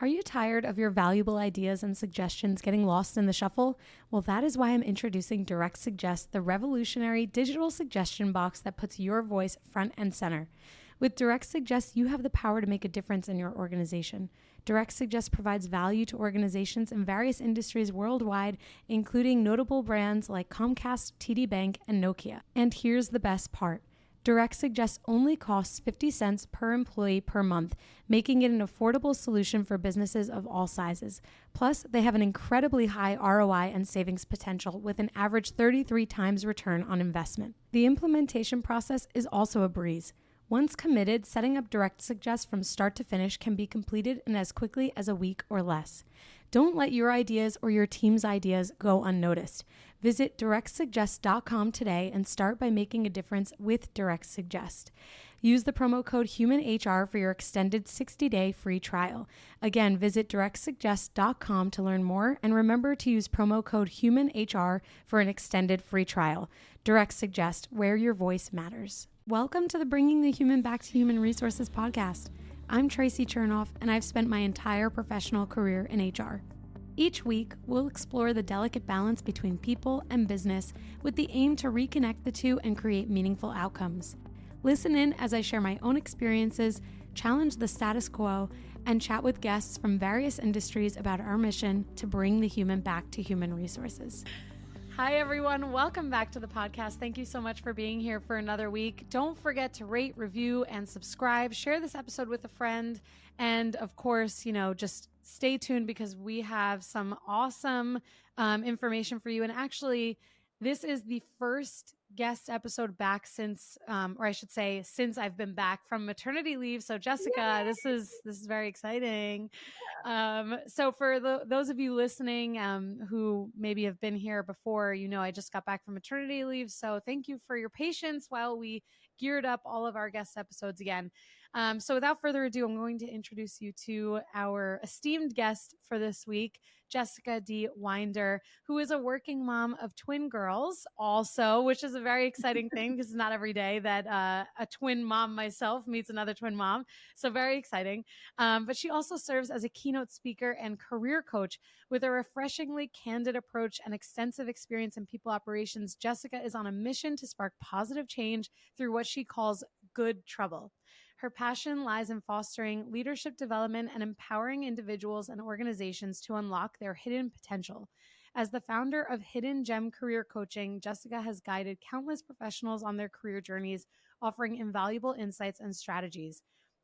Are you tired of your valuable ideas and suggestions getting lost in the shuffle? Well, that is why I'm introducing Direct Suggest, the revolutionary digital suggestion box that puts your voice front and center. With Direct Suggest, you have the power to make a difference in your organization. Direct Suggest provides value to organizations in various industries worldwide, including notable brands like Comcast, TD Bank, and Nokia. And here's the best part. Direct Suggest only costs 50 cents per employee per month, making it an affordable solution for businesses of all sizes. Plus, they have an incredibly high ROI and savings potential with an average 33 times return on investment. The implementation process is also a breeze. Once committed, setting up Direct Suggest from start to finish can be completed in as quickly as a week or less. Don't let your ideas or your team's ideas go unnoticed. Visit directsuggest.com today and start by making a difference with Direct Suggest. Use the promo code HUMANHR for your extended 60-day free trial. Again, visit directsuggest.com to learn more, and remember to use promo code HUMANHR for an extended free trial. Direct Suggest, where your voice matters. Welcome to the Bringing the Human Back to Human Resources podcast. I'm Traci Chernoff, and I've spent my entire professional career in HR. Each week, we'll explore the delicate balance between people and business with the aim to reconnect the two and create meaningful outcomes. Listen in as I share my own experiences, challenge the status quo, and chat with guests from various industries about our mission to bring the human back to human resources. Hi, everyone. Welcome back to the podcast. Thank you so much for being here for another week. Don't forget to rate, review, and subscribe. Share this episode with a friend. And of course, just stay tuned because we have some awesome information for you. And actually, this is the first guest episode back since I've been back from maternity leave. So Jessica, this is very exciting. So for those of you listening who maybe have been here before, I just got back from maternity leave. So thank you for your patience while we geared up all of our guest episodes again. So without further ado, I'm going to introduce you to our esteemed guest for this week, Jessica D. Winder, who is a working mom of twin girls also, which is a very exciting thing because it's not every day that a twin mom myself meets another twin mom. So very exciting. But she also serves as a keynote speaker and career coach with a refreshingly candid approach and extensive experience in people operations. Jessica is on a mission to spark positive change through what she calls good trouble. Her passion lies in fostering leadership development and empowering individuals and organizations to unlock their hidden potential. As the founder of Hidden Gem Career Coaching, Jessica has guided countless professionals on their career journeys, offering invaluable insights and strategies.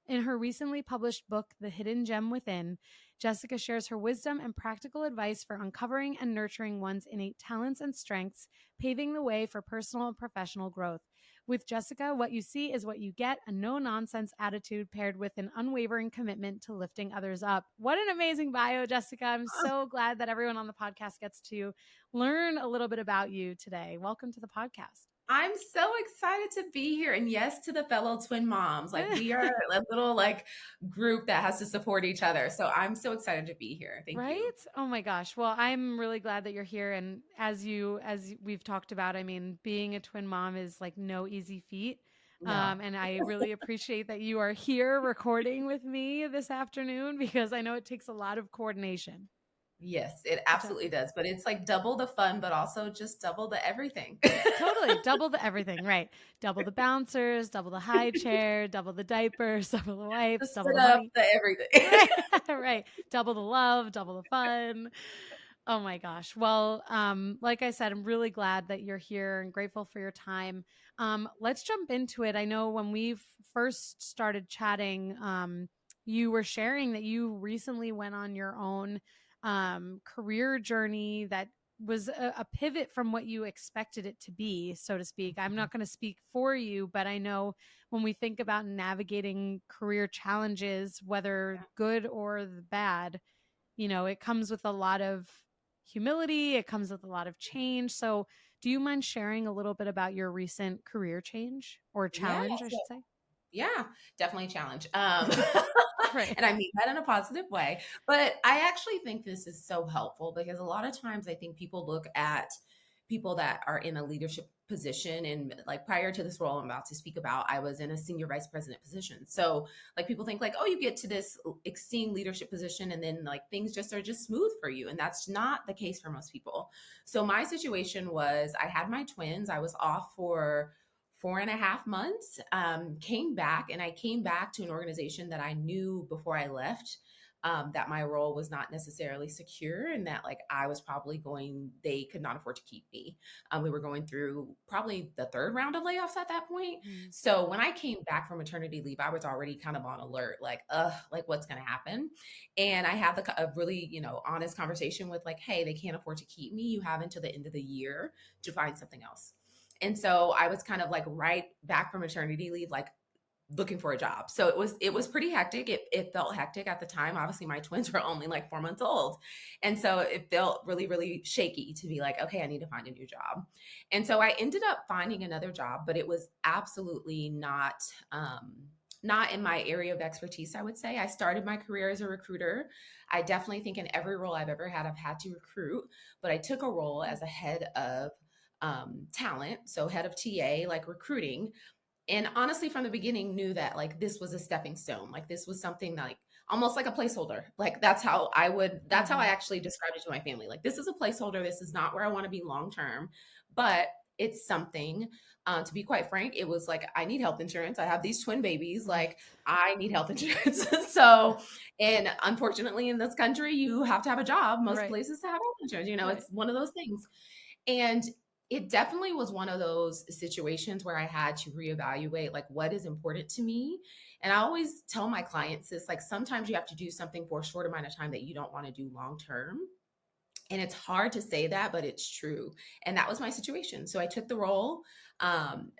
In her recently published book, The Hidden Gem Within, Jessica shares her wisdom and practical advice for uncovering and nurturing one's innate talents and strengths, paving the way for personal and professional growth. With Jessica, what you see is what you get, a no-nonsense attitude paired with an unwavering commitment to lifting others up. What an amazing bio, Jessica. I'm so glad that everyone on the podcast gets to learn a little bit about you today. Welcome to the podcast. I'm so excited to be here. And yes, to the fellow twin moms. We are a little group that has to support each other. So I'm so excited to be here. Thank you. Right? Oh my gosh. Well, I'm really glad that you're here. And as we've talked about, being a twin mom is no easy feat. No. And I really appreciate that you are here recording with me this afternoon because I know it takes a lot of coordination. Yes, it absolutely does. But it's double the fun, but also just double the everything. Totally. Double the everything. Right. Double the bouncers, double the high chair, double the diapers, double the wipes, double the money. The everything. Right. Double the love, double the fun. Oh my gosh. Well, like I said, I'm really glad that you're here and grateful for your time. Let's jump into it. I know when we first started chatting, you were sharing that you recently went on your own career journey that was a pivot from what you expected it to be, so to speak. I'm not going to speak for you, but I know when we think about navigating career challenges, whether good or bad, it comes with a lot of humility. It comes with a lot of change. So do you mind sharing a little bit about your recent career change or challenge, I should say? Yeah, definitely challenge. Right. And I mean that in a positive way. But I actually think this is so helpful because a lot of times I think people look at people that are in a leadership position. And like prior to this role I'm about to speak about, I was in a senior vice president position. So like people think like, oh, you get to this esteemed leadership position and then like things just are just smooth for you. And that's not the case for most people. So my situation was I had my twins. I was off for 4.5 months, came back, and I came back to an organization that I knew before I left that my role was not necessarily secure and that like I was probably they could not afford to keep me. We were going through probably the third round of layoffs at that point. Mm. So when I came back from maternity leave, I was already kind of on alert, like what's going to happen? And I had a really, honest conversation with like, hey, they can't afford to keep me. You have until the end of the year to find something else. And so I was kind of like right back from maternity leave, like looking for a job. So it was pretty hectic. It felt hectic at the time. Obviously my twins were only like 4 months old. And so it felt really, really shaky to be like, okay, I need to find a new job. And so I ended up finding another job, but it was absolutely not in my area of expertise, I would say. I started my career as a recruiter. I definitely think in every role I've ever had, I've had to recruit, but I took a role as a head of talent. So head of TA, like recruiting. And honestly, from the beginning knew that like this was a stepping stone. Like this was something like almost like a placeholder. Like that's how I actually described it to my family. Like this is a placeholder. This is not where I want to be long-term, but it's something, to be quite frank, it was like, I need health insurance. I have these twin babies. Like I need health insurance. So, and unfortunately in this country, you have to have a job. Most Right. places have health insurance, Right. it's one of those things. And it definitely was one of those situations where I had to reevaluate like what is important to me. And I always tell my clients this, like sometimes you have to do something for a short amount of time that you don't want to do long term. And it's hard to say that, but it's true. And that was my situation. So I took the role,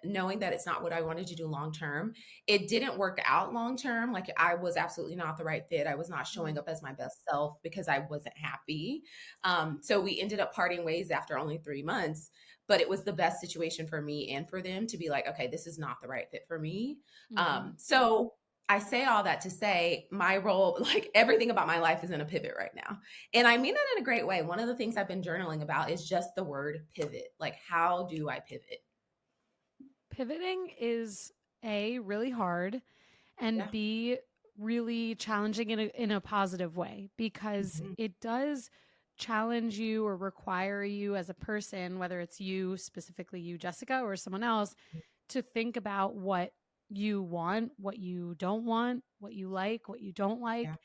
knowing that it's not what I wanted to do long term. It didn't work out long term. Like I was absolutely not the right fit. I was not showing up as my best self because I wasn't happy. So we ended up parting ways after only 3 months. But it was the best situation for me and for them to be like, okay, this is not the right fit for me. So I say all that to say my role, like everything about my life is in a pivot right now. And I mean that in a great way. One of the things I've been journaling about is just the word pivot. Like, how do I pivot? Pivoting is really hard, and Yeah. B, really challenging in a positive way, because Mhm. it does challenge you or require you as a person, whether it's you, specifically you, Jessica, or someone else, to think about what you want, what you don't want, what you like, what you don't Yeah. like.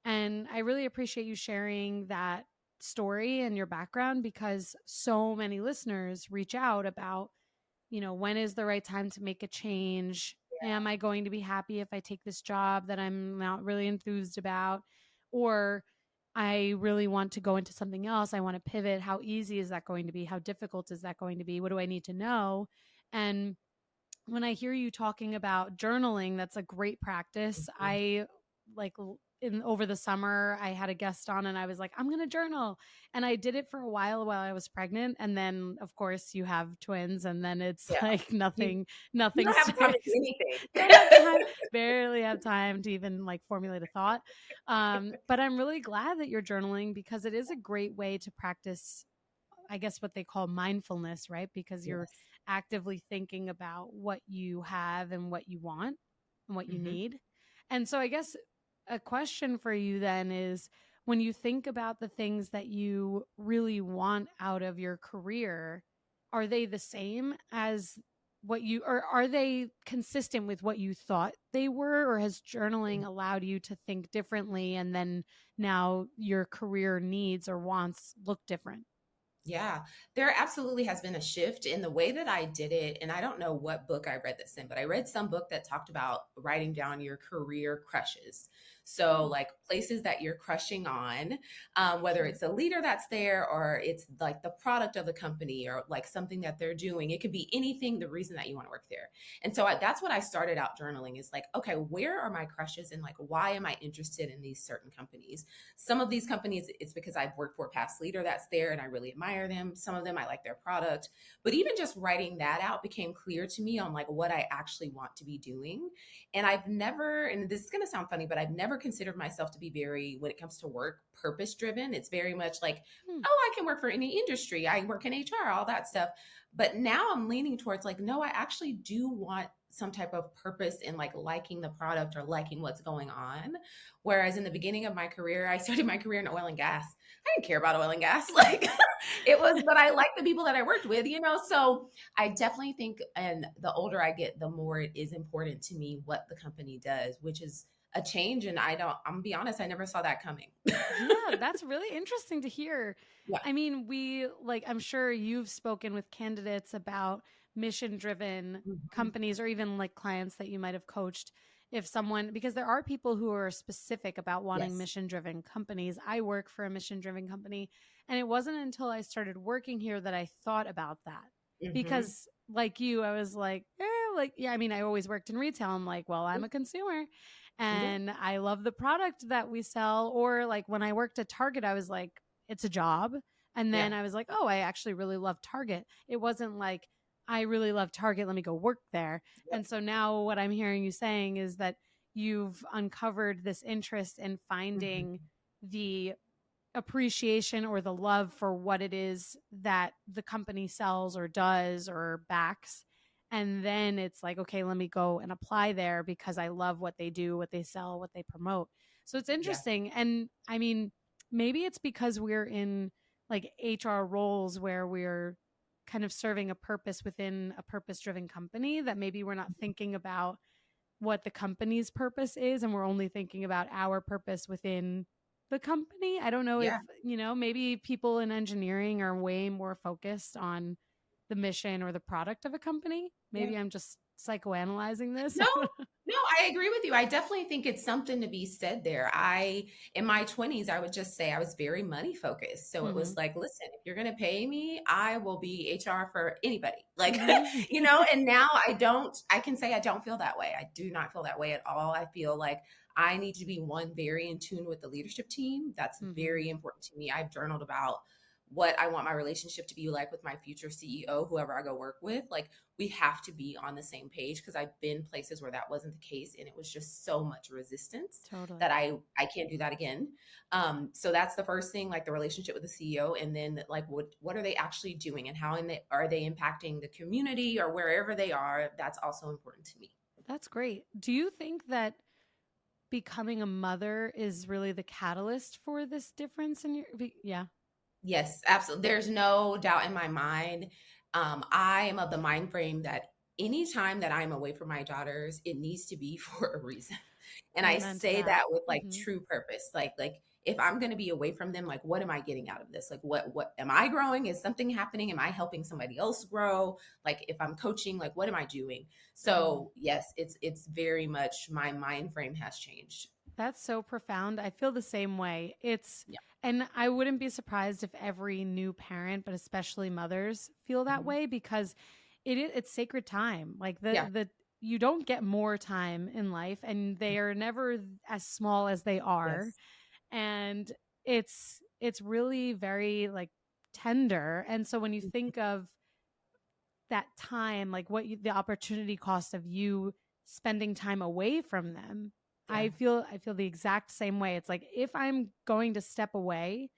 And I really appreciate you sharing that story and your background, because so many listeners reach out about, when is the right time to make a change? Am I going to be happy if I take this job that I'm not really enthused about? Or I really want to go into something else. I want to pivot. How easy is that going to be? How difficult is that going to be? What do I need to know? And when I hear you talking about journaling, that's a great practice. Mhm. I like in over the summer, I had a guest on and I was like, I'm going to journal. And I did it for a while I was pregnant. And then of course you have twins and then it's Yeah. like You, you nothing don't have time to do sticks. anything. Don't have time, barely have time to even like formulate a thought. But I'm really glad that you're journaling, because it is a great way to practice, I guess, what they call mindfulness, right? Because you're Yes. actively thinking about what you have and what you want and what you Hmm. need. And so I guess a question for you then is, when you think about the things that you really want out of your career, are they the same as what you, or are they consistent with what you thought they were, or has journaling allowed you to think differently and then now your career needs or wants look different? Yeah, there absolutely has been a shift in the way that I did it. And I don't know what book I read this in, but I read some book that talked about writing down your career crushes. So, like places that you're crushing on, whether it's a leader that's there or it's like the product of the company or like something that they're doing. It could be anything, the reason that you want to work there. And so that's what I started out journaling is like, okay, where are my crushes and like, why am I interested in these certain companies? Some of these companies, it's because I've worked for a past leader that's there and I really admire them. Some of them, I like their product. But even just writing that out became clear to me on like what I actually want to be doing. And I've never, and this is going to sound funny, but I've never never considered myself to be very, when it comes to work, purpose driven. It's very much like, Hmm. oh, I can work for any industry. I work in HR, all that stuff. But now I'm leaning towards like, no, I actually do want some type of purpose in like liking the product or liking what's going on. Whereas in the beginning of my career, I started my career in oil and gas. I didn't care about oil and gas. Like it was, but I liked the people that I worked with, you know? So I definitely think, and the older I get, the more it is important to me what the company does, which is a change. And I'm gonna be honest, I never saw that coming. Yeah, that's really interesting to hear. Yeah. I mean, I'm sure you've spoken with candidates about mission driven Mhm. companies or even like clients that you might have coached. If someone, because there are people who are specific about wanting Yes. mission driven companies. I work for a mission driven company, and it wasn't until I started working here that I thought about that. Hmm. Because, like you, I was like, yeah, I mean, I always worked in retail. I'm like, well, I'm a consumer Yeah. and I love the product that we sell. Or like when I worked at Target, I was like, it's a job. And then Yeah. I was like, oh, I actually really love Target. It wasn't like, I really love Target. Let me go work there. Yep. And so now what I'm hearing you saying is that you've uncovered this interest in finding Hmm. the appreciation or the love for what it is that the company sells or does or backs. And then it's like, okay, let me go and apply there because I love what they do, what they sell, what they promote. So it's Yeah. interesting. And I mean, maybe it's because we're in like HR roles where we're kind of serving a purpose within a purpose driven company that maybe we're not thinking about what the company's purpose is and we're only thinking about our purpose within the company. I don't know if, Yeah. maybe people in engineering are way more focused on the mission or the product of a company. Yeah. Maybe I'm just psychoanalyzing this. No, no, I agree with you. I definitely think it's something to be said there. In my 20s, I would just say I was very money focused. So it Mhm. was like, listen, if you're going to pay me, I will be HR for anybody. Like, Mhm. and now I can say I don't feel that way. I do not feel that way at all. I feel like I need to be one, very in tune with the leadership team. That's Mhm. very important to me. I've journaled about what I want my relationship to be like with my future CEO, whoever I go work with. Like, we have to be on the same page because I've been places where that wasn't the case and it was just so much resistance Totally. that I can't do that again. So that's the first thing, like the relationship with the CEO, and then like what are they actually doing and how are they impacting the community or wherever they are? That's also important to me. That's great. Do you think that becoming a mother is really the catalyst for this difference in yeah. Yes, absolutely. There's no doubt in my mind. I am of the mind frame that anytime that I'm away from my daughters, it needs to be for a reason. And I Amen to say that. that with like Mhm. true purpose. Like if I'm going to be away from them, like what am I getting out of this? Like what am I growing? Is something happening? Am I helping somebody else grow? Like if I'm coaching, like what am I doing? Mhm. So yes, it's very much my mind frame has changed. That's so profound. I feel the same way. Yeah. And I wouldn't be surprised if every new parent, but especially mothers, feel that Mhm. way because it's sacred time. Like Yeah. you don't get more time in life, and they are never as small as they are. Yes. And it's really very like tender. And so when you think of that time, like the opportunity cost of you spending time away from them, Yeah. I feel the exact same way. It's like if I'm going to step away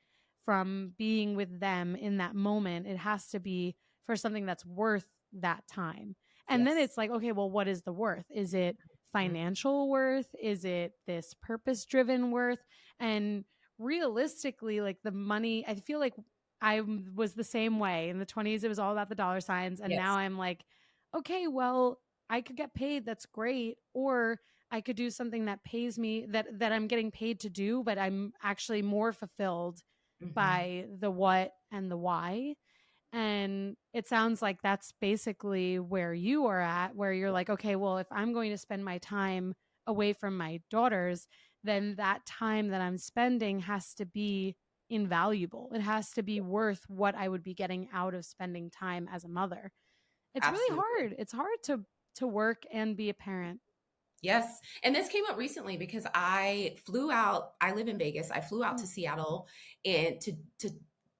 from being with them in that moment, it has to be for something that's worth that time. And then Yes. it's like, okay, well, what is the worth? Is it Mhm. financial worth? Is it this purpose driven worth? And realistically, like the money, I feel like was the same way. In the 20s, it was all about the dollar signs. And now Yes. I'm like, okay, well, I could get paid. That's great. Or I could do something that pays me that I'm getting paid to do, but I'm actually more fulfilled Mhm. by the what and the why. And it sounds like that's basically where you are at, where you're like, okay, well, if I'm going to spend my time away from my daughters, then that time that I'm spending has to be invaluable. It has to be worth what I would be getting out of spending time as a mother. It's really Absolutely. hard. It's hard to work and be a parent. Yes. And this came up recently because I flew out. I live in Vegas. I flew out Mm, to Seattle and to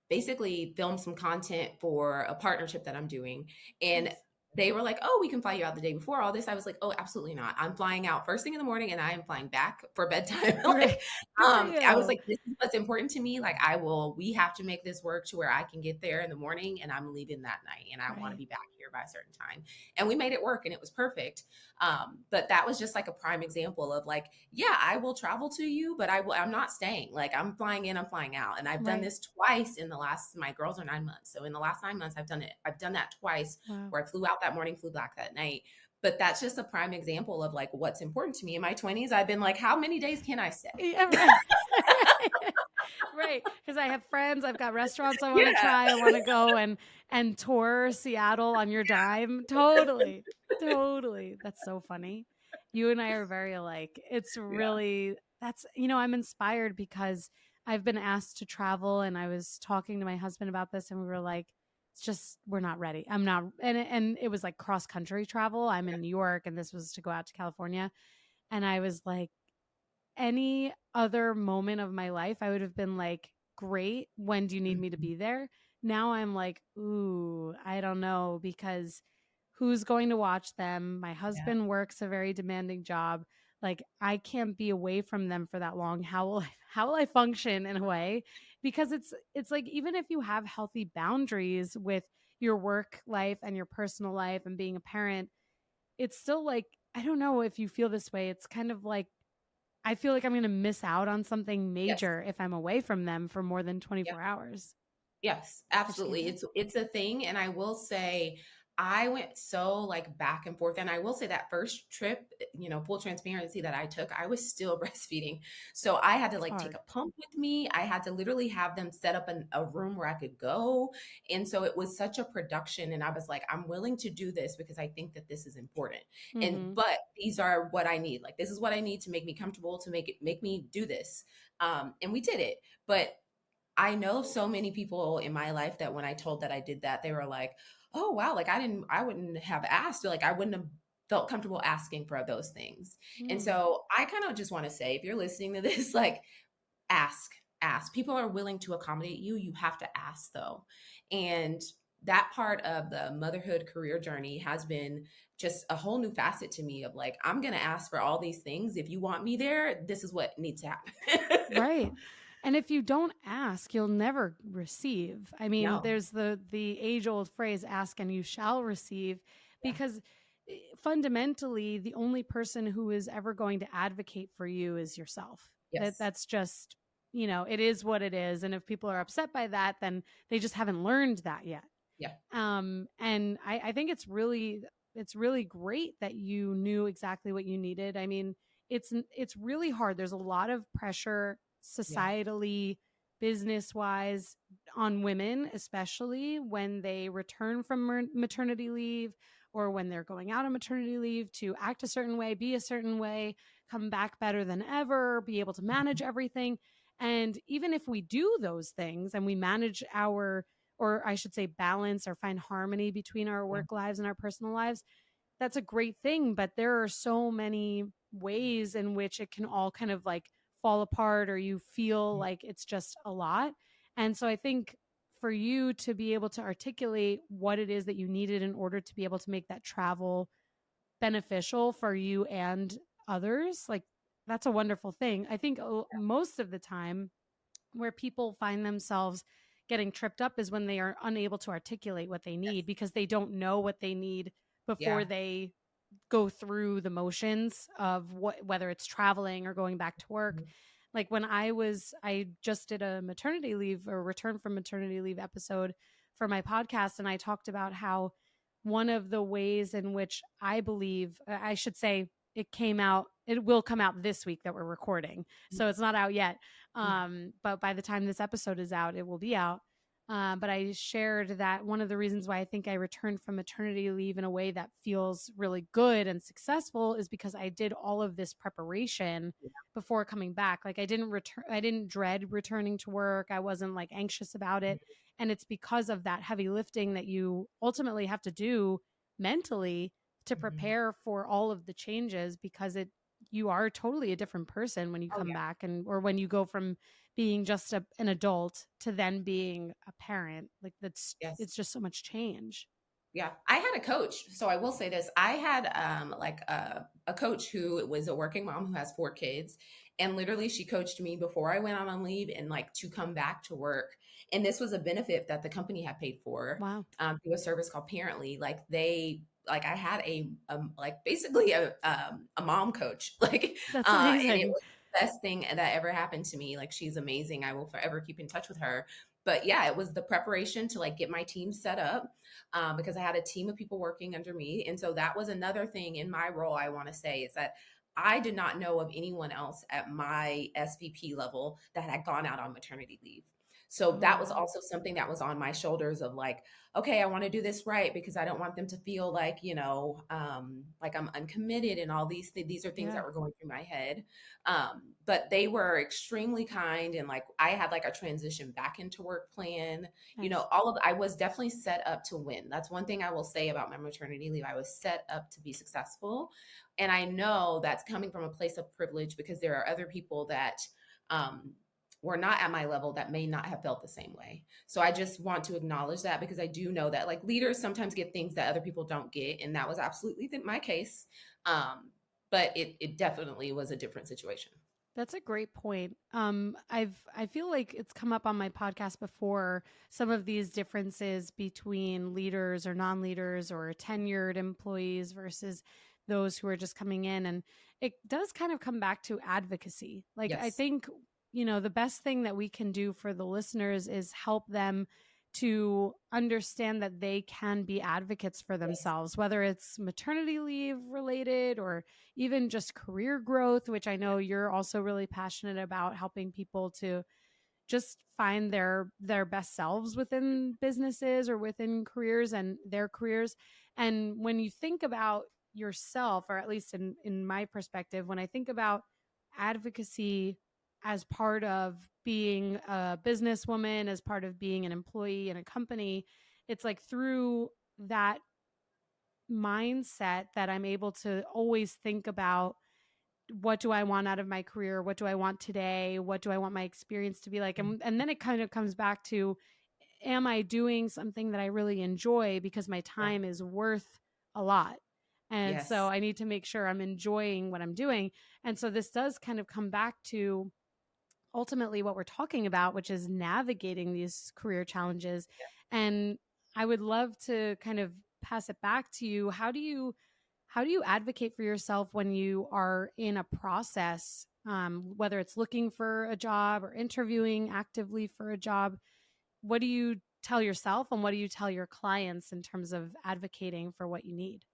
basically film some content for a partnership that I'm doing. And nice. they were like, "Oh, we can fly you out the day before all this." I was like, "Oh, absolutely not. I'm flying out first thing in the morning and I am flying back for bedtime." Right. Like, Good for I was you. like, "This is what's important to me. Like, we have to make this work to where I can get there in the morning and I'm leaving that night and I want to Right. be back here by a certain time." And we made it work and it was perfect. But that was just like a prime example of like, yeah, I will travel to you, but I'm not staying. Like, I'm flying in, I'm flying out. And I've done Right. this twice in the last, my girls are 9 months. So in the last 9 months, I've done it. I've done that twice Wow. where I flew out that morning, flew back that night. But that's just a prime example of like what's important to me in my 20s. I've been like, how many days can I stay? Yeah, right. Right. Because I have friends, I've got restaurants I want to Yeah. try. I want to go and tour Seattle on your dime. Totally. Totally. That's so funny. You and I are very alike. It's Yeah. really I'm inspired because I've been asked to travel and I was talking to my husband about this and we were like, it's just we're not ready. I'm not and it was like cross country travel. I'm in New York and this was to go out to California. And I was like, any other moment of my life, I would have been like, great. When do you need me to Mhm. be there? Now I'm like, ooh, I don't know because who's going to watch them? My Yeah. husband works a very demanding job. Like I can't be away from them for that long. How will I function in a way? Because it's like even if you have healthy boundaries with your work life and your personal life and being a parent, it's still like I don't know if you feel this way. It's kind of like I feel like I'm gonna miss out on something Yes. major if I'm away from them for more than Yeah. 24 hours. Yes, I just can't absolutely. do it. It's a thing, and I will say I went so like back and forth, and I will say that first trip, full transparency that I took, I was still breastfeeding, so I had to It's like take hard. a pump with me. I had to literally have them set up a room where I could go, and so it was such a production. And I was like, I'm willing to do this because I think that this is important, Mhm. but these are what I need. Like this is what I need to make me comfortable to make me do this, and we did it, but I know so many people in my life that when I told that I did that, they were like, "Oh wow, like I wouldn't have asked, or like I wouldn't have felt comfortable asking for those things." And Mm. so I kind of just want to say, if you're listening to this, like ask, ask. People are willing to accommodate you. You have to ask though. And that part of the motherhood career journey has been just a whole new facet to me of like, I'm going to ask for all these things. If you want me there, this is what needs to happen. Right. And if you don't ask, you'll never receive. I mean, No. there's the age-old phrase ask and you shall receive Yeah. because fundamentally the only person who is ever going to advocate for you is yourself. Yes. That's just, it is what it is and if people are upset by that then they just haven't learned that yet. Yeah. And I think it's really great that you knew exactly what you needed. I mean, it's really hard. There's a lot of pressure Yeah. societally, business wise, on women, especially when they return from maternity leave or when they're going out on maternity leave to act a certain way, be a certain way, come back better than ever, be able to manage everything. And even if we do those things and we manage or I should say balance or find harmony between our Yeah. work lives and our personal lives, that's a great thing. But there are so many ways in which it can all kind of like fall apart or you feel Mhm. like it's just a lot. And so I think for you to be able to articulate what it is that you needed in order to be able to make that travel beneficial for you and others, like that's a wonderful thing. I think most of the time, where people find themselves getting tripped up is when they are unable to articulate what they need Yes. because they don't know what they need before Yeah. they go through the motions of whether it's traveling or going back to work. Mhm. Like I just did a maternity leave or return from maternity leave episode for my podcast and I talked about how one of the ways in which I believe I should say it will come out this week that we're recording. So it's not out yet. Yeah. But by the time this episode is out, it will be out. But I shared that one of the reasons why I think I returned from maternity leave in a way that feels really good and successful is because I did all of this preparation Yeah. before coming back. Like I didn't dread returning to work. I wasn't like anxious about it. And it's because of that heavy lifting that you ultimately have to do mentally to Mhm. prepare for all of the changes because you are totally a different person when you Oh come yeah. back and or when you go from being just an adult to then being a parent. Like Yes. it's just so much change. Yeah, I had a coach. So I will say this. I had like a coach who was a working mom who has 4 kids. And literally she coached me before I went on leave and like to come back to work. And this was a benefit that the company had paid for Wow. through a service called Parently. Like I had like basically a mom coach. That's And it amazing. was the best thing that ever happened to me. Like she's amazing. I will forever keep in touch with her. But yeah, it was the preparation to like get my team set up because I had a team of people working under me. And so that was another thing in my role, I want to say, is that I did not know of anyone else at my SVP level that had gone out on maternity leave. So Oh, that was wow. also something that was on my shoulders of like, okay, I want to do this right because I don't want them to feel like, like I'm uncommitted and all these are things Yeah. that were going through my head. But they were extremely kind and like I had like a transition back into work plan. Nice. I was definitely set up to win. That's one thing I will say about my maternity leave. I was set up to be successful. And I know that's coming from a place of privilege because there are other people that um, were not at my level that may not have felt the same way. So I just want to acknowledge that because I do know that like leaders sometimes get things that other people don't get. And that was absolutely my case. But it definitely was a different situation. That's a great point. I feel like it's come up on my podcast before, some of these differences between leaders or non-leaders or tenured employees versus those who are just coming in. And it does kind of come back to advocacy. Like, I Yes. think, the best thing that we can do for the listeners is help them to understand that they can be advocates for Yes. themselves, whether it's maternity leave related or even just career growth, which I know you're also really passionate about, helping people to just find their best selves within businesses or within careers and their careers. And when you think about yourself, or at least in my perspective, when I think about advocacy as part of being a businesswoman, as part of being an employee in a company, it's like through that mindset that I'm able to always think about, what do I want out of my career? What do I want today? What do I want my experience to be like? And then it kind of comes back to, am I doing something that I really enjoy, because my Yeah. time is worth a lot? And so Yes. I need to make sure I'm enjoying what I'm doing. And so this does kind of come back to ultimately what we're talking about, which is navigating these career challenges. And I would love to kind of pass it back to you. How do you advocate for yourself when you are in a process, whether it's looking for a job or interviewing actively for a job? What do you tell yourself and what do you tell your clients in terms of advocating for what you need?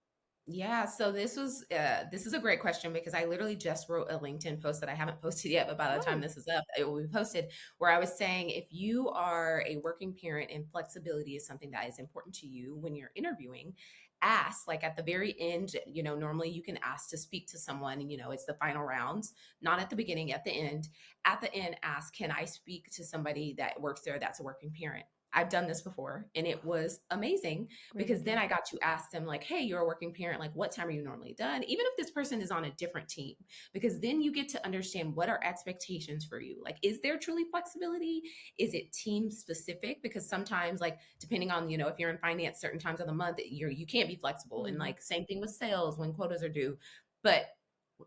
Yeah, so this is a great question because I literally just wrote a LinkedIn post that I haven't posted yet, but by the time Oh, this is up, it will be posted, where I was saying if you are a working parent and flexibility is something that is important to you when you're interviewing, ask like at the very end, normally you can ask to speak to someone, it's the final rounds, not at the beginning, at the end. At the end, ask, can I speak to somebody that works there that's a working parent? I've done this before and it was amazing great because then idea. I got to ask them like, hey, you're a working parent, like what time are you normally done? Even if this person is on a different team, because then you get to understand what are expectations for you. Like, is there truly flexibility? Is it team specific? Because sometimes like depending on, if you're in finance, certain times of the month, you can't be flexible. And Hmm. like same thing with sales when quotas are due. But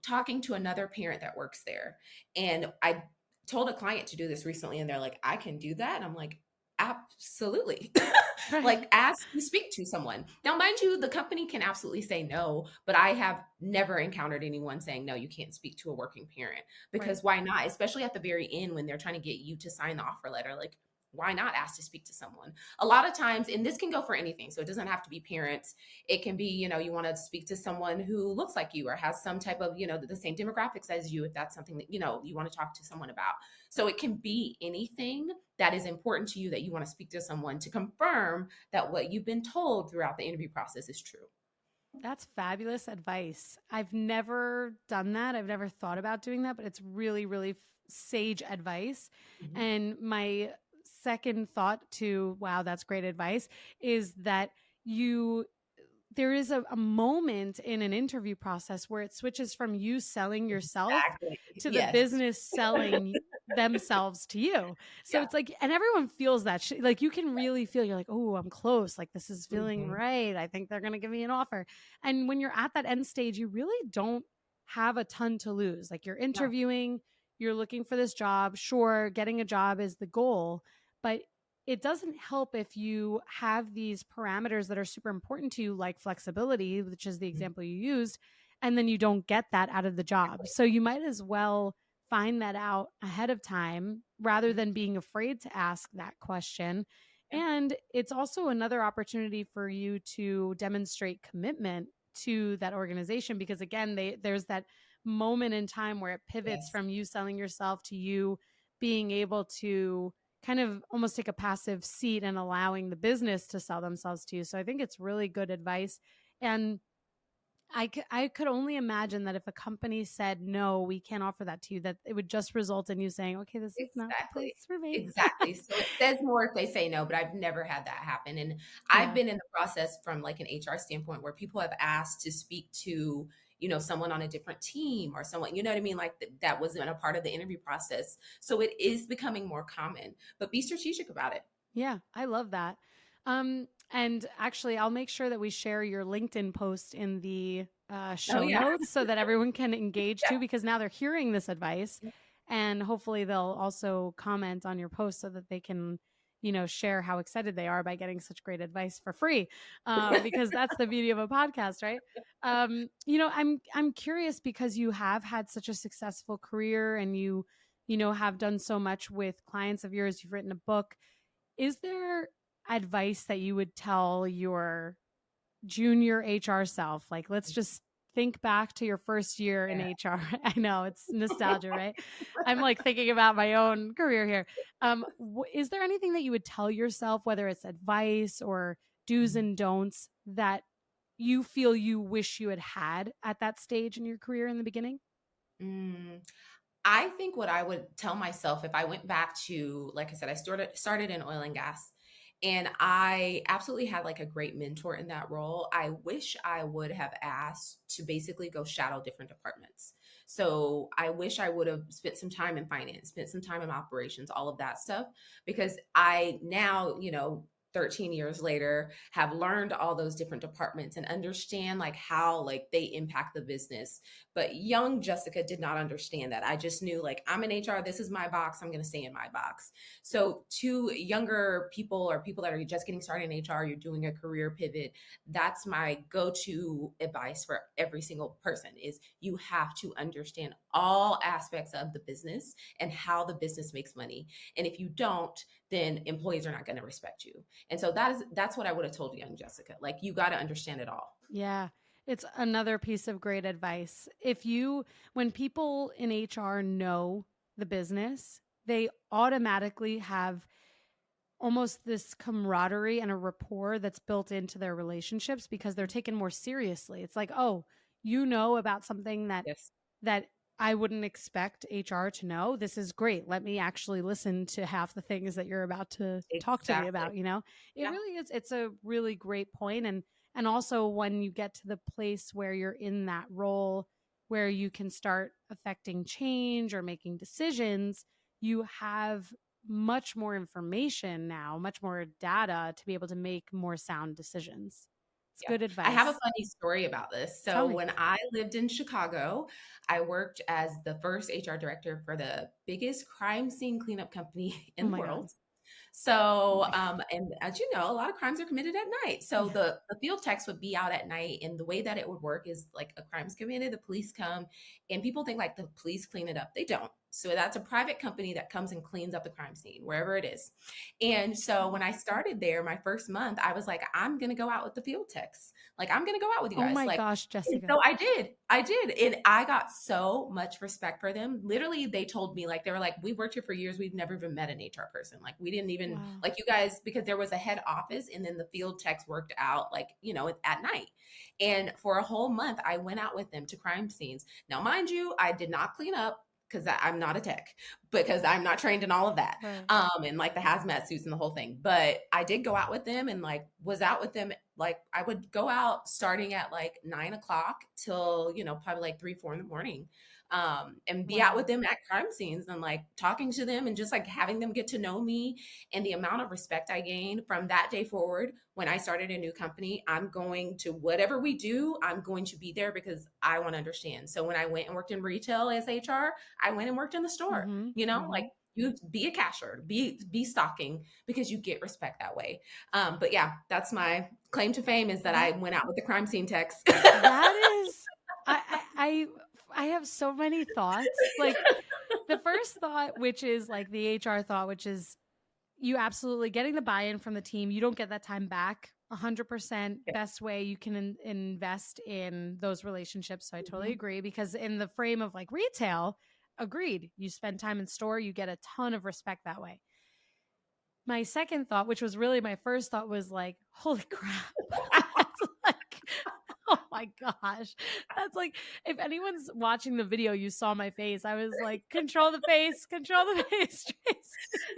talking to another parent that works there, and I told a client to do this recently and they're like, I can do that. And I'm like, absolutely. Right. Like ask to speak to someone. Now, mind you, the company can absolutely say no, but I have never encountered anyone saying, no, you can't speak to a working parent Right. because why not? Especially at the very end when they're trying to get you to sign the offer letter. Like, why not ask to speak to someone? A lot of times, and this can go for anything. So it doesn't have to be parents. It can be, you want to speak to someone who looks like you or has some type of, the same demographics as you, if that's something that, you want to talk to someone about. So it can be anything that is important to you that you want to speak to someone to confirm that what you've been told throughout the interview process is true. That's fabulous advice. I've never done that. I've never thought about doing that, but it's really, really sage advice. Mhm. And my second thought to, wow, that's great advice, is that you there is a moment in an interview process where it switches from you selling yourself Exactly. to the Yes. business selling themselves to you. So Yeah. it's like, and everyone feels that like you can really feel, you're like, oh, I'm close. Like this is feeling Mhm. right. I think they're going to give me an offer. And when you're at that end stage, you really don't have a ton to lose. Like you're No. interviewing, you're looking for this job. Sure, getting a job is the goal, but it doesn't help if you have these parameters that are super important to you, like flexibility, which is the Mhm. example you used, and then you don't get that out of the job. So you might as well find that out ahead of time rather Mhm. than being afraid to ask that question. Yeah. And it's also another opportunity for you to demonstrate commitment to that organization because again, there's that moment in time where it pivots Yes. from you selling yourself to you being able to kind of almost take a passive seat and allowing the business to sell themselves to you. So I think it's really good advice. And I could only imagine that if a company said, no, we can't offer that to you, that it would just result in you saying, okay, this is not the place Exactly. for me. Exactly. So it says more if they say no, but I've never had that happen. And I've Yeah. been in the process from like an HR standpoint where people have asked to speak to, someone on a different team or someone, you know what I mean? Like that wasn't a part of the interview process. So it is becoming more common, but be strategic about it. Yeah, I love that. And actually, I'll make sure that we share your LinkedIn post in the Oh show yeah. notes so that everyone can engage Yeah. too, because now they're hearing this advice. And hopefully, they'll also comment on your post so that they can, share how excited they are by getting such great advice for free. Because that's the beauty of a podcast, right? I'm curious because you have had such a successful career and you have done so much with clients of yours. You've written a book. Is there advice that you would tell your junior HR self? Like, let's just think back to your first year in Yeah. HR. I know it's nostalgia, right? I'm like thinking about my own career here. Is there anything that you would tell yourself, whether it's advice or do's and don'ts, that you feel you wish you had had at that stage in your career in the beginning? Mm. I think what I would tell myself if I went back to, like I said, I started in oil and gas, and I absolutely had like a great mentor in that role. I wish I would have asked to basically go shadow different departments. So I wish I would have spent some time in finance, spent some time in operations, all of that stuff, because I now, 13 years later have learned all those different departments and understand like how like they impact the business. But young Jessica did not understand that. I just knew like I'm in HR, this is my box, I'm going to stay in my box. So to younger people or people that are just getting started in HR, you're doing a career pivot, that's my go-to advice for every single person is you have to understand all aspects of the business and how the business makes money. And if you don't, then employees are not going to respect you. And so that's what I would have told young Jessica. Like you got to understand it all. Yeah. It's another piece of great advice. When people in HR know the business, they automatically have almost this camaraderie and a rapport that's built into their relationships because they're taken more seriously. It's like, oh, you know about something Yes, that I wouldn't expect HR to know. This is great. Let me actually listen to half the things that you're about to talk to me exactly. about. It Yeah. really is. It's a really great point. And also when you get to the place where you're in that role where you can start affecting change or making decisions, you have much more information now, much more data to be able to make more sound decisions. It's Yeah. good I have a advice. funny story about this. Tell So me. when I lived in Chicago, I worked as the first HR director for the biggest crime scene cleanup company Oh in the my God. world. So, and as you know, a lot of crimes are committed at night. So Yeah. the field techs would be out at night, and the way that it would work is like a crime's committed, the police come, and people think like the police clean it up. They don't. So that's a private company that comes and cleans up the crime scene wherever it is. And so when I started there, my first month, I was like, I'm gonna go out with the field techs. Like I'm gonna go out with you Oh guys. my Like, gosh, and Jessica. so I did, and I got so much respect for them. Literally, they told me like they were like, "We worked here for years. We've never even met an HR person. Like, we didn't even Wow. like you guys because there was a head office, and then the field techs worked out like at night. And for a whole month, I went out with them to crime scenes. Now, mind you, I did not clean up because I'm not a tech because I'm not trained in all of that. Right. And like the hazmat suits and the whole thing. But I did go out with them and like was out with them. Like I would go out starting at like 9 o'clock till, probably like 3, 4 in the morning. and be out Wow. with them at crime scenes and like talking to them and just like having them get to know me. And the amount of respect I gained from that day forward, when I started a new company, I'm going to, whatever we do, I'm going to be there because I want to understand. So when I went and worked in retail as HR, I went and worked in the store, Mm-hmm. like, Mm-hmm. you be a cashier, be stocking, because you get respect that way. But yeah, that's my claim to fame, is that I That went out with the crime scene text. that is I I I I have so many thoughts. Like the first thought, which is like the HR thought, which is you absolutely getting the buy-in from the team. You don't get that time back. 100% Yeah. best way you can invest in those relationships. So I totally Mhm. agree, because in the frame of like retail, agreed. You spend time in store, you get a ton of respect that way. My second thought, which was really my first thought, was like, holy crap. That's like, oh my gosh. That's like, if anyone's watching the video, you saw my face. I was like, control the face, Tracy.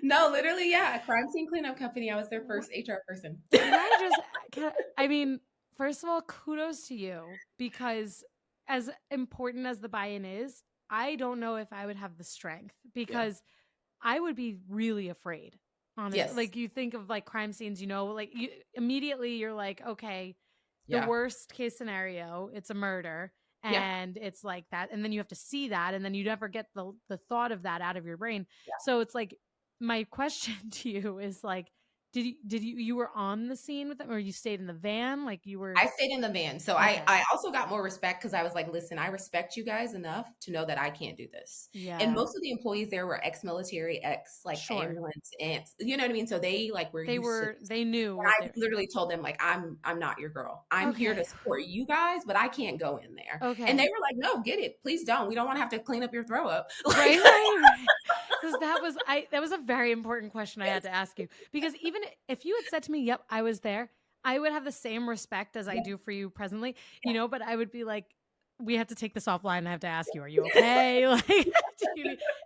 No, literally, yeah. A crime scene cleanup company. I was their first HR person. Can I just, I mean, first of all, kudos to you, because as important as the buy in is, I don't know if I would have the strength, Yeah. because I would be really afraid. Honestly, Yes. like you think of like crime scenes, like you immediately you're like, okay, the Yeah. worst case scenario, it's a murder, Yeah. and it's like that, and then you have to see that, and then you never get the thought of that out of your brain. Yeah. So it's like my question to you is like, you were on the scene with them, or you stayed in the van, like you were? I stayed in the van. So I, Okay, I also got more respect because I was like, listen, I respect you guys enough to know that I can't do this. And yeah, most of the employees there were ex-military, ex like sure. ambulance, and you know what I mean? So they like were used to this. They knew And what I they're. literally told them, like, I'm not your girl. I'm here to Okay, support you guys, but I can't go in there. And they okay. were like, no, get it. Please don't. We don't want to have to clean up your throw up. Like, Right, right, right. Because that was a very important question I had to ask you. Because even if you had said to me, "Yep, I was there," I would have the same respect as I yeah, do for you presently, yeah, but I would be like, "We have to take this offline. I have to ask you, are you okay? Like,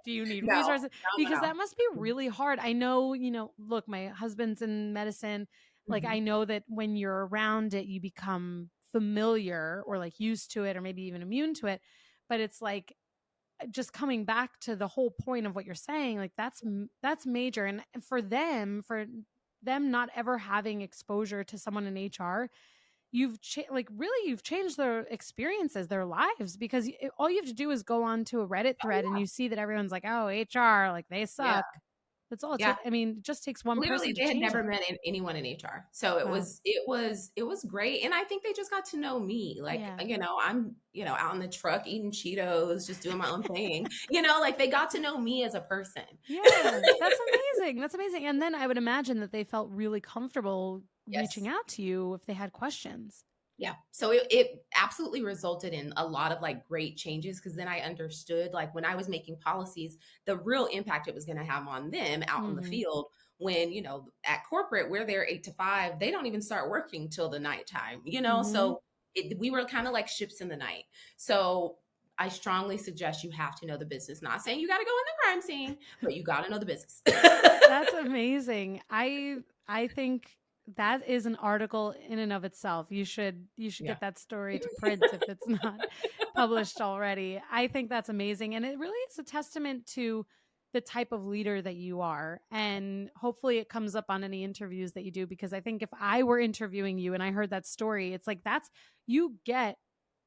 do you need no, resources?" no, Because no, that must be no. really hard. I know, look, my husband's in medicine. Like, I Mhm. know that when you're around it, you become familiar or like used to it, or maybe even immune to it. But it's like just coming back to the whole point of what you're saying, like that's major. And for them not ever having exposure to someone in HR, like really you've changed their experiences, their lives, because all you have to do is go on to a Reddit thread and Oh, you see that everyone's like, oh, HR, like they yeah, suck. That's all it yeah. takes. I mean, it just takes one Literally, person to they had change never it. met anyone in HR. So Wow. it was great. And I think they just got to know me. Like, Yeah. I'm, out in the truck eating Cheetos, just doing my own thing. Like they got to know me as a person. Yeah, that's amazing. That's amazing. And then I would imagine that they felt really comfortable reaching Yes. out to you if they had questions. Yeah. So it absolutely resulted in a lot of like great changes, because then I understood, like, when I was making policies, the real impact it was going to have on them out in the Mhm. field. When, at corporate, we're there 8 to 5, they don't even start working till the nighttime. Mhm. So we were kind of like ships in the night. So I strongly suggest you have to know the business. Not saying you got to go in the crime scene, but you got to know the business. That's amazing. I think that is an article in and of itself. You should Yeah. get that story to print if it's not published already. I think that's amazing, and it really is a testament to the type of leader that you are. And hopefully it comes up on any interviews that you do, because I think if I were interviewing you and I heard that story, it's like you get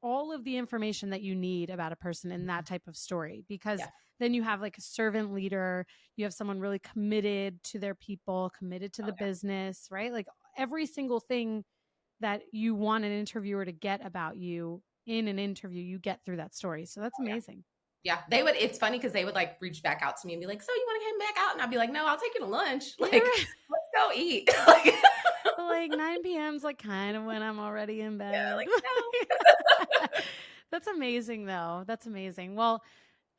all of the information that you need about a person in that type of story, because Yeah. then you have like a servant leader, you have someone really committed to their people, committed to Oh, the business, right? Like every single thing that you want an interviewer to get about you in an interview, you get through that story. So that's yeah. amazing. Yeah, it's funny because they would like reach back out to me and be like, so you want to come back out? And I'd be like, no, I'll take you to lunch. You're Like, right. let's go eat. Like, Like 9 p.m. is like kind of when I'm already in yeah, bed. like, That's amazing, though. That's amazing. Well,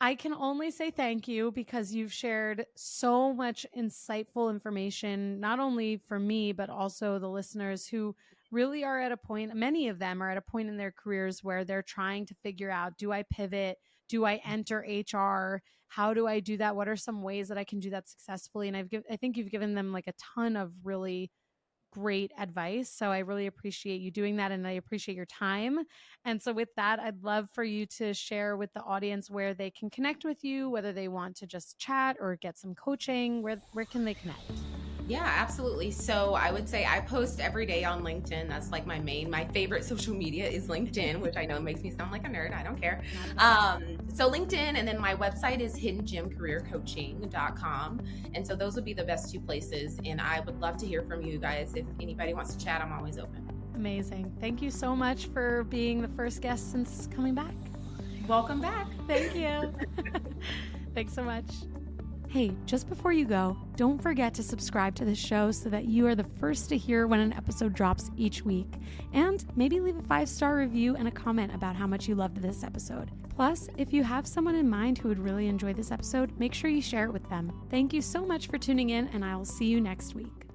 I can only say thank you, because you've shared so much insightful information, not only for me, but also the listeners who really are at a point, many of them are at a point in their careers where they're trying to figure out, do I pivot? Do I enter HR? How do I do that? What are some ways that I can do that successfully? And I think you've given them like a ton of really great advice. So I really appreciate you doing that, and I appreciate your time. And so with that, I'd love for you to share with the audience where they can connect with you, whether they want to just chat or get some coaching. Where can they connect? Yeah, absolutely. So I would say I post every day on LinkedIn. That's like my favorite social media is LinkedIn, which I know makes me sound like a nerd. I don't care. So LinkedIn, and then my website is HiddenGemCareerCoaching.com. And so those would be the best two places. And I would love to hear from you guys. If anybody wants to chat, I'm always open. Amazing. Thank you so much for being the first guest since coming back. Welcome back. Thank you. Thanks so much. Hey, just before you go, don't forget to subscribe to this show so that you are the first to hear when an episode drops each week. And maybe leave a 5-star review and a comment about how much you loved this episode. Plus, if you have someone in mind who would really enjoy this episode, make sure you share it with them. Thank you so much for tuning in, and I will see you next week.